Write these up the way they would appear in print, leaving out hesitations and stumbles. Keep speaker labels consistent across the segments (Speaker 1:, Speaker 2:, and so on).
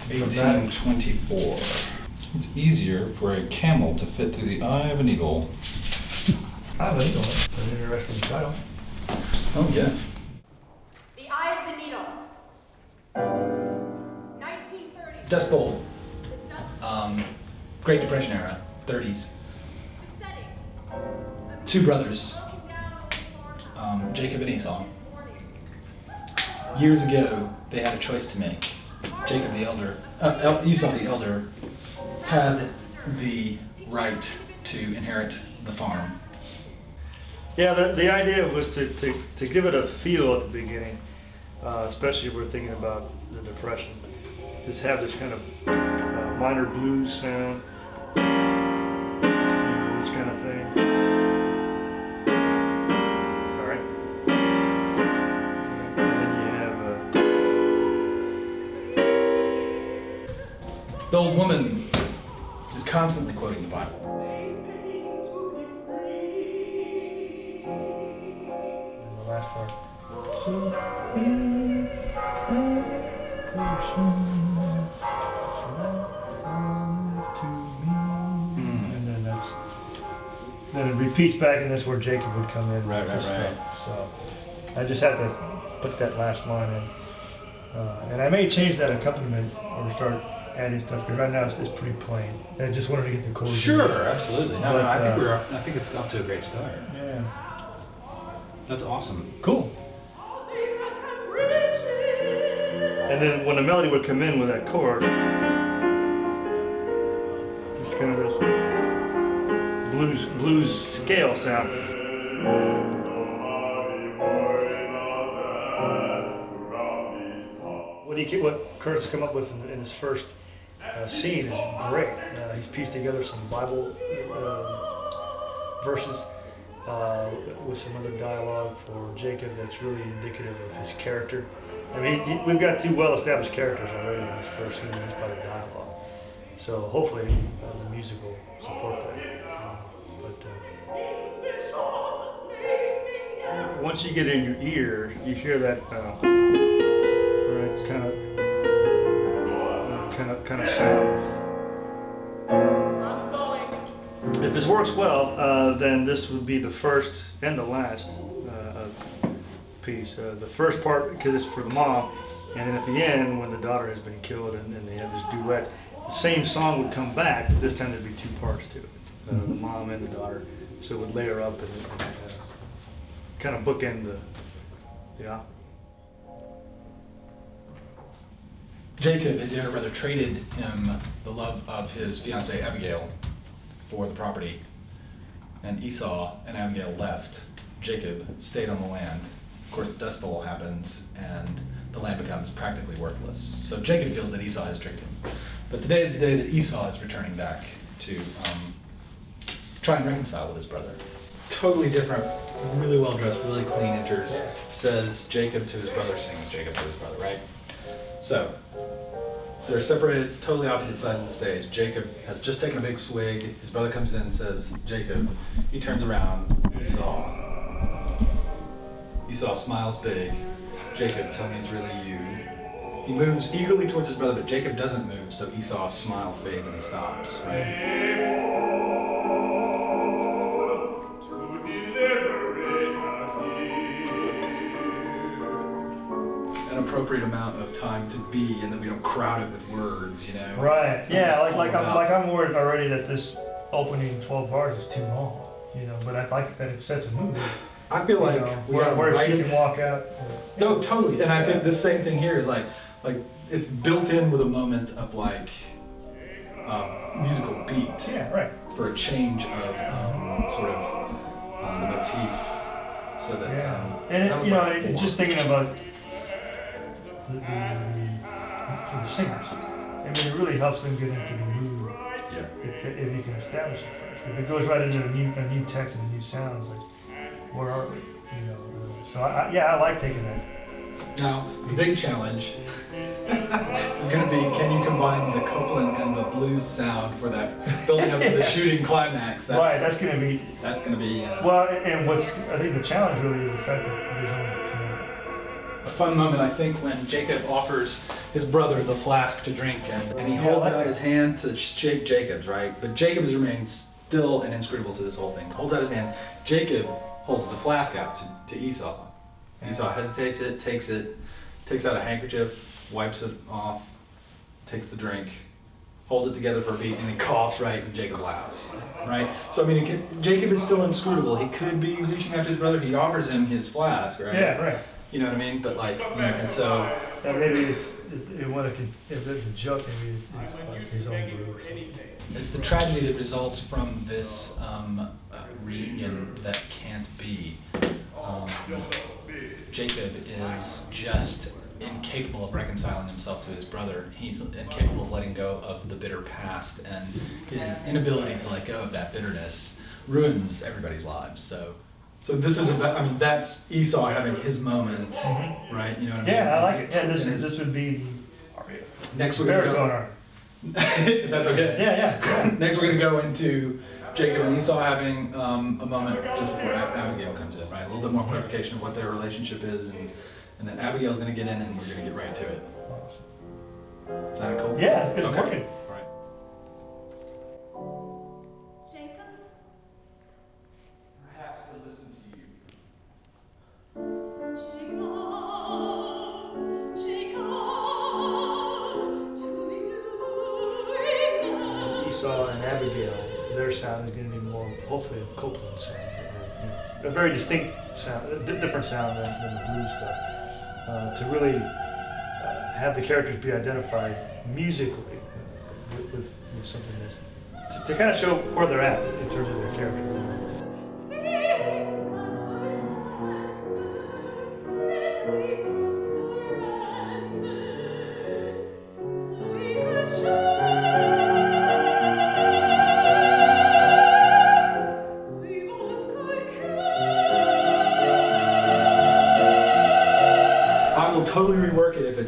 Speaker 1: 1824. It's easier for a camel to fit through the eye of a needle.
Speaker 2: Eye of a needle, an interesting title.
Speaker 1: Oh, yeah.
Speaker 3: The Eye of the Needle. 1930.
Speaker 4: Dust Bowl.
Speaker 3: The Dust
Speaker 4: Great Depression era, 30s.
Speaker 3: the setting.
Speaker 4: Two brothers,
Speaker 3: Looking down on the farmhouse.
Speaker 4: Jacob and Esau.
Speaker 3: Morning.
Speaker 4: Years ago, they had a choice to make. Jacob the elder, Esau the elder, had the right to inherit the farm.
Speaker 2: Yeah, the idea was to give it a feel at the beginning, especially if we're thinking about the Depression. Just have this kind of minor blues sound, this kind of thing. All right. And then you have
Speaker 4: The old woman is constantly quoting the Bible.
Speaker 2: the last part. And then it repeats back in this where Jacob would come in.
Speaker 4: Right,
Speaker 2: with
Speaker 4: right,
Speaker 2: this
Speaker 4: right.
Speaker 2: stuff. So I just had to put that last line in. And I may change that accompaniment or start adding stuff, because right now it's pretty plain. And I just wanted to get the chords in.
Speaker 1: Sure, absolutely. No,
Speaker 2: But,
Speaker 1: no, I think it's off to a great start.
Speaker 2: Yeah.
Speaker 1: That's awesome.
Speaker 2: Cool. And then when the melody would come in with that chord, it's kind of this blues scale sound. What Kurt's come up with in his first scene is great. He's pieced together some Bible verses with some other dialogue for Jacob that's really indicative of his character. I mean, we've got two well-established characters already in this first scene just by the dialogue. So hopefully the music will support that. Once you get it in your ear, you hear that right, kind of sound. If this works well, then this would be the first and the last piece. The first part, because it's for the mom, and then at the end, when the daughter has been killed and they have this duet, the same song would come back, but this time there'd be two parts to it. The mom and the daughter. So it would layer up and kind of bookend the opera.
Speaker 4: Jacob, his younger brother, traded him the love of his fiancée Abigail for the property, and Esau and Abigail left. Jacob stayed on the land. Of course, the Dust Bowl happens, and the land becomes practically worthless. So Jacob feels that Esau has tricked him. But today is the day that Esau is returning back to try and reconcile with his brother. Totally different, really well dressed, really clean, enters, says Jacob to his brother, sings Jacob to his brother, right? So, they're separated, totally opposite sides of the stage. Jacob has just taken a big swig. His brother comes in and says, Jacob. He turns around, Esau. Esau smiles big. Jacob, tell me it's really you. He moves eagerly towards his brother, but Jacob doesn't move, so Esau's smile fades and he stops, right? An appropriate amount of time to be, and that we don't crowd it with words, you know?
Speaker 2: Right.
Speaker 4: It's
Speaker 2: Yeah.
Speaker 4: not
Speaker 2: Like
Speaker 4: all about-
Speaker 2: I'm worried already that this opening 12 bars is too long. You know, but I like that it sets a mood.
Speaker 1: I feel like we gotta
Speaker 2: where
Speaker 1: write
Speaker 2: she
Speaker 1: it.
Speaker 2: can walk out.
Speaker 1: No, totally. And I think the same thing here is like it's built in with a moment of like musical beat
Speaker 2: Yeah. Right.
Speaker 1: for a change of sort of the motif, so that
Speaker 2: Yeah.
Speaker 1: that
Speaker 2: And
Speaker 1: was
Speaker 2: you know,
Speaker 1: like
Speaker 2: it's just thinking about for the singers. I mean, it really helps them get into the mood
Speaker 1: yeah.
Speaker 2: if you can establish it first. If it goes right into a new text and a new sound, it's like, where are we? You know. So I like taking that.
Speaker 4: Now, the big challenge is going to be, can you combine the Copeland and the blues sound for that building up to the shooting climax?
Speaker 2: Right. That's going to be.
Speaker 4: That's going to be.
Speaker 2: Well, and what's I think the challenge really is the fact that there's only a piano.
Speaker 1: a fun moment, I think, when Jacob offers his brother the flask to drink, and he
Speaker 2: Yeah,
Speaker 1: holds
Speaker 2: I like
Speaker 1: out
Speaker 2: that.
Speaker 1: his hand to shake Jacob's, right? But Jacob has remained still and inscrutable to this whole thing. Holds out his hand. Jacob holds the flask out to Esau. Esau hesitates takes out a handkerchief, wipes it off, takes the drink, holds it together for a beat, and he coughs, right, and Jacob laughs, right? So, I mean, Jacob is still inscrutible. He could be reaching out to his brother. He offers him his flask, right?
Speaker 2: Yeah, right.
Speaker 1: You know what I mean? But like, you know, and so,
Speaker 2: Maybe if there's a joke, maybe it's like his own group or something.
Speaker 4: It's the tragedy that results from this reunion that can't be. Jacob is just incapable of reconciling himself to his brother. He's incapable of letting go of the bitter past, and his inability to let go of that bitterness ruins everybody's lives. So
Speaker 1: this is about, I mean, that's Esau having his moment, right? You know what I mean?
Speaker 2: Yeah, I like it. Yeah, this would be
Speaker 1: Next
Speaker 2: the
Speaker 1: we're gonna
Speaker 2: baritone
Speaker 1: go,
Speaker 2: art.
Speaker 1: if that's okay.
Speaker 2: Yeah.
Speaker 1: Next we're gonna go into Jacob and Esau having a moment just before Abigail comes in, right? A little bit more clarification of what their relationship is, and then Abigail's gonna get in, and we're gonna get right to it. Is that cool?
Speaker 2: Yeah, it's
Speaker 1: Okay.
Speaker 2: working.
Speaker 1: All right.
Speaker 3: Jacob?
Speaker 1: Perhaps he'll listen to you.
Speaker 2: Esau and Abigail, their sound is going to be more, hopefully, a Copeland sound. A very distinct sound, a different sound than the blues stuff. To really have the characters be identified musically with something that's, to kind of show where they're at in terms of their character.
Speaker 1: I will totally rework it if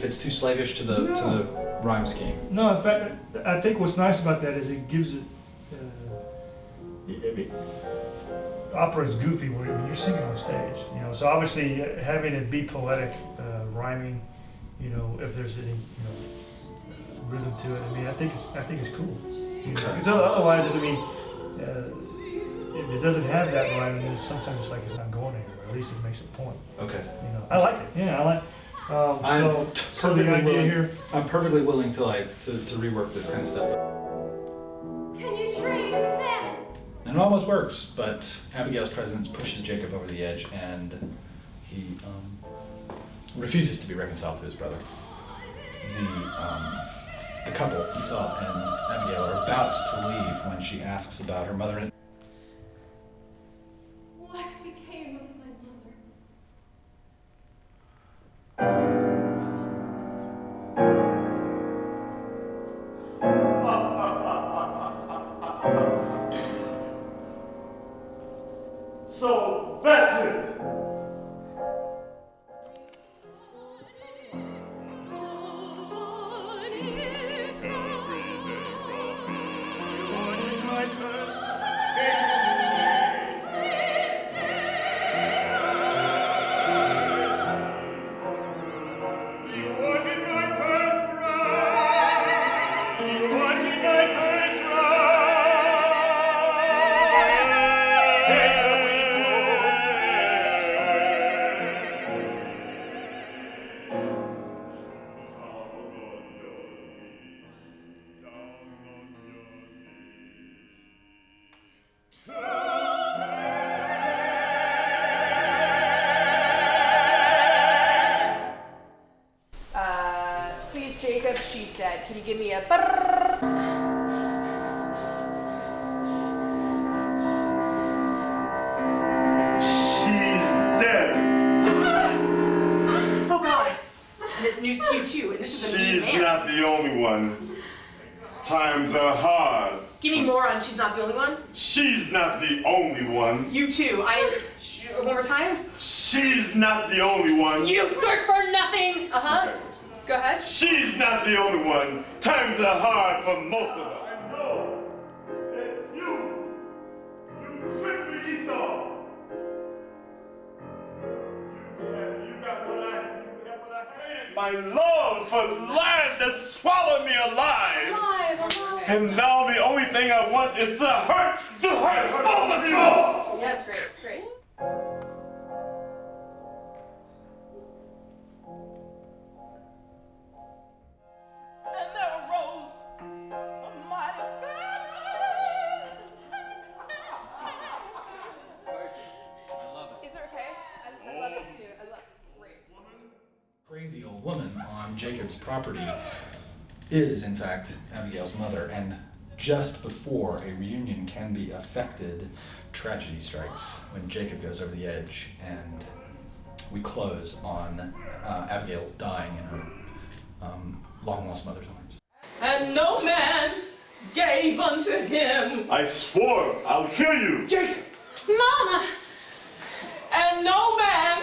Speaker 1: it's too slavish to the rhyme scheme.
Speaker 2: No, in fact, I think what's nice about that is it gives it. Opera is goofy when you're singing on stage, you know. So obviously, having it be poetic, rhyming, you know, if there's any, you know, rhythm to it. I mean, I think it's cool. You know?
Speaker 1: Okay.
Speaker 2: Because otherwise, I mean, if it doesn't have that rhyming, then sometimes it's like it's not going anywhere. At least it makes a point.
Speaker 1: Okay.
Speaker 2: You know, I like it. Yeah, I like.
Speaker 1: I'm
Speaker 2: So
Speaker 1: perfectly
Speaker 2: the idea
Speaker 1: willing.
Speaker 2: here.
Speaker 1: I'm perfectly willing to rework this kind of stuff.
Speaker 3: Can you trade a famine?
Speaker 1: And it almost works, but Abigail's presence pushes Jacob over the edge, and he refuses to be reconciled to his brother. The couple, Esau and Abigail, are about to leave when she asks about her mother.
Speaker 3: What became of my mother?
Speaker 5: So that's it.
Speaker 6: Please, Jacob, she's dead. Can you give me a brrrr?
Speaker 5: She's dead.
Speaker 6: Oh God. And it's news to you too. And this is a mean
Speaker 5: She's
Speaker 6: man.
Speaker 5: not the only one. Times are hard.
Speaker 6: Give me more on she's not the only one.
Speaker 5: She's not the only one.
Speaker 6: You too. One more time.
Speaker 5: She's not the only one.
Speaker 6: You good for nothing. Uh-huh. Go ahead.
Speaker 5: She's not the only one. Times are hard for most of us. I know that you tricked me, Esau. You got what my love for land that swallowed me alive.
Speaker 6: Alive.
Speaker 5: And now the only thing I want is to hurt both of you.
Speaker 6: Yes, great, great.
Speaker 7: And there arose a mighty famine.
Speaker 6: Is it okay? I love it too. I love great.
Speaker 1: Crazy old woman on Jacob's property is, in fact, Abigail's mother. And just before a reunion can be effected, tragedy strikes when Jacob goes over the edge, and we close on Abigail dying in her long-lost mother's arms.
Speaker 7: And no man gave unto him.
Speaker 5: I swore I'll kill you.
Speaker 7: Jacob.
Speaker 3: Mama!
Speaker 7: And no man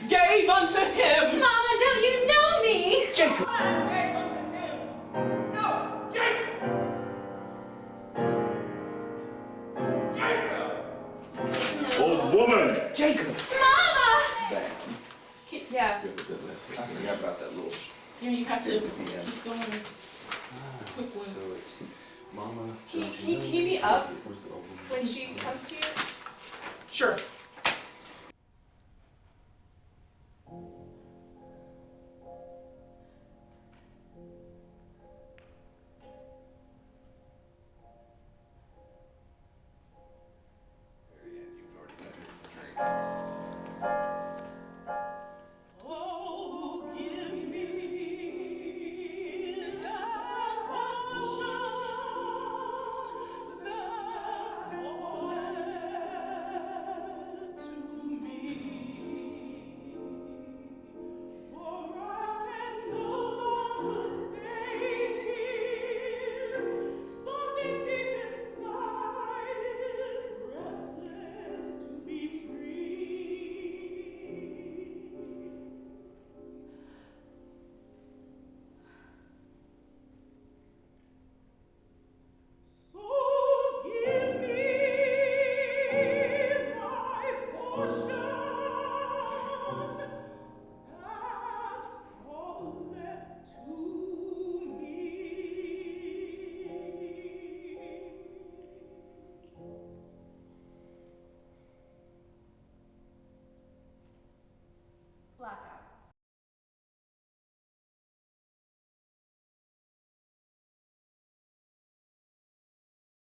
Speaker 7: gave unto him.
Speaker 3: Mama, don't you know me?
Speaker 7: Jacob. Gave unto him. No, Jacob. Jacob.
Speaker 5: Old woman.
Speaker 7: Jacob.
Speaker 3: Mama!
Speaker 6: Yeah.
Speaker 8: I forgot about that little
Speaker 7: Yeah, you have to
Speaker 8: at the end.
Speaker 7: keep going. It's a quick one.
Speaker 8: So it's Mama.
Speaker 6: Can
Speaker 8: don't
Speaker 6: you
Speaker 8: know
Speaker 6: key me
Speaker 8: me?
Speaker 6: up
Speaker 8: Where's the old woman?
Speaker 6: when she comes to you?
Speaker 7: Sure.